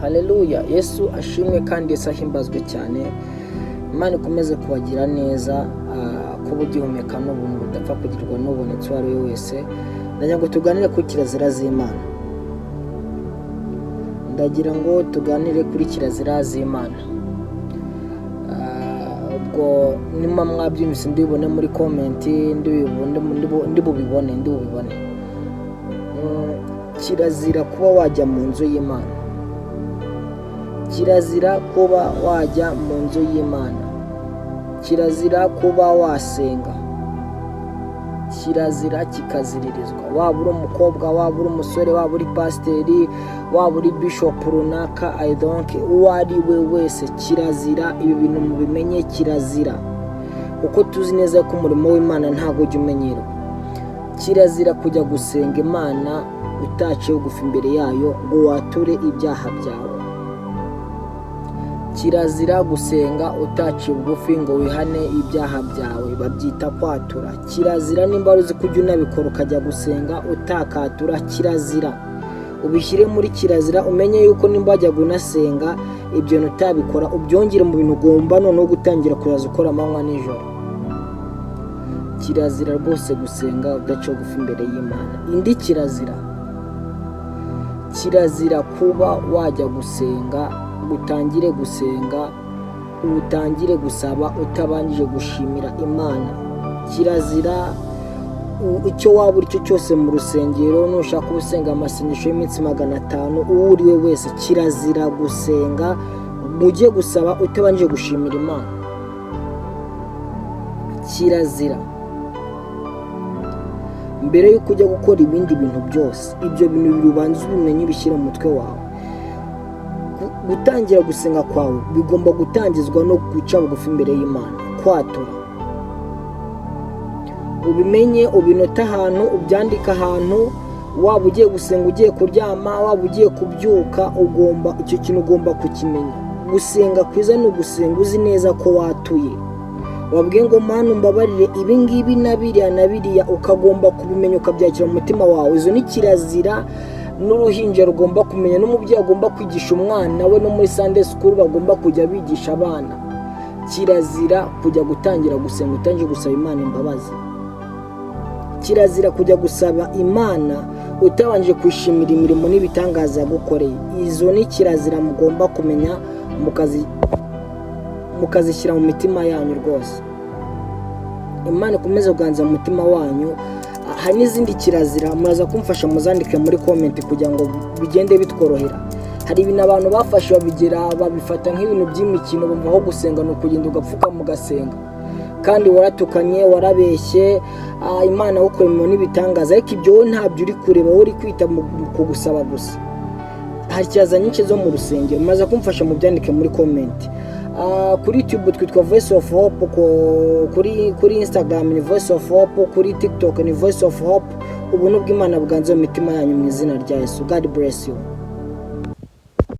Haleluya. Yesu ashimwe kandi Yesu ahimbazwe cyane. Imana ikomeze kubagira neza, kuba ugihumeka n'ubuntu budapfa kugirwa n'ubonetse uwo ari we wese. Ndagira ngo tuganire kuri kirazira z'Imana. Ndagira ngo tuganire kuri kirazira z'Imana. Ubwo nimba mwabyumvise ndibone muri comment, ndibubibone. Kirazira kuba wajya mu nzu y'Imana. Kirazira kuba wajya mu nzu y'Imana. Kirazira kuba wasenga. Kirazira kikaziririzwa. Waba uri umukobwa, waba uri umusore, waba uri pasiteri, waba uri bishop runaka, uwo ari we wese, kirazira. Ibi bintu mubimenye, kirazira, kuko tuzi neza ko umurimo w'Imana ntabwo ujya umenyerwa. Kirazira kujya gusenga Imana utaciye bugufi imbere yayo ngo wature ibyaha byawe. Kirazira gusenga utaciye bugufi ngo wihane ibyaha byawe, babyita kwatura. Kirazira nimba uzi kujya unabikora ukajya gusenga utakatura, kirazira. Ubishyire muri kirazira, umenye yuko nimba wajya gunasenga ibyo utabikora, ubyongere mu bintu ugomba noneho gutangira kuyaza ukora amanywa n'ijoro. Kirazira rwose gusenga udaciye bugufi imbere y'Imana. Indi kirazira kuba wajya gusenga, utangire gusenga, utangire gusaba utabanjije gushimira Imana. Kirazira icyo waba uri cyo cyose mu rusengero, nushaka gusenga amasengesho y'iminsi 500, uwo uri we wese, kirazira gusenga mujye gusaba utabanjije gushimira Imana. Kirazira mbere yuko ujya gukora ibindi bintu byose, ibyo bintu birubanza ubimenye, ubishyire mu mutwe wawe. Gutangira gusenga kwawe bigomba gutangizwa no guca bugufi imbere y'Imana, kwatura. Ubimenye, ubinota ahantu, ubyandika ahantu. Waba ugiye gusenga, ugiye kuryama, waba ugiye kubyuka, icyo kintu ugomba kukimenya. Gusenga kwiza ni ugusenga uzi neza ko watuye. Wabwiye ngo Mana umbabarire ibi ngibi na biriya, ukagomba kubimenya, ukabyakira mu mutima wawe. Izo ni kirazira n'uruhinja rugomba kumenya, n'umubyeyi agomba kwigisha umwana we, no muri Sunday school bagomba kujya bigisha abana. Kirazira kujya gutangira gusenga utangiye gusaba Imana imbabazi. Kirazira kujya gusaba Imana utabanje kwishimira imirimo n'ibitangaza yagukoreye. Izo ni kirazira mugomba kumenya, mukazishyira mu mitima yanyu rwose. Imana ikomeze kuganza mu mutima wanyu. Hari n'izindi kirazira, muraza kumfasha muzandike muri comment kugira ngo bigende bitworohera. Hari ibintu abantu bafashe babifata nk'ibintu by'imikino, bumva aho gusenga no kugenda ugapfuka mugasenga, kandi waratukanye, warabeshye, Imana gukorera n'ibitangaza, ariko ibyo ntabyo uri kureba, uri kwita ku gusaba gusa. Hari kirazira nyinshi zo mu rusengero, muraza kumfasha mubyandike muri comment. Kuri YouTube twitwa Voice of Hope, kuri Instagram ni Voice of Hope, kuri TikTok ni Voice of Hope. Ubuntu bw'Imana bwanze mu mitima yanyu mu izina rya Yesu. God bless you.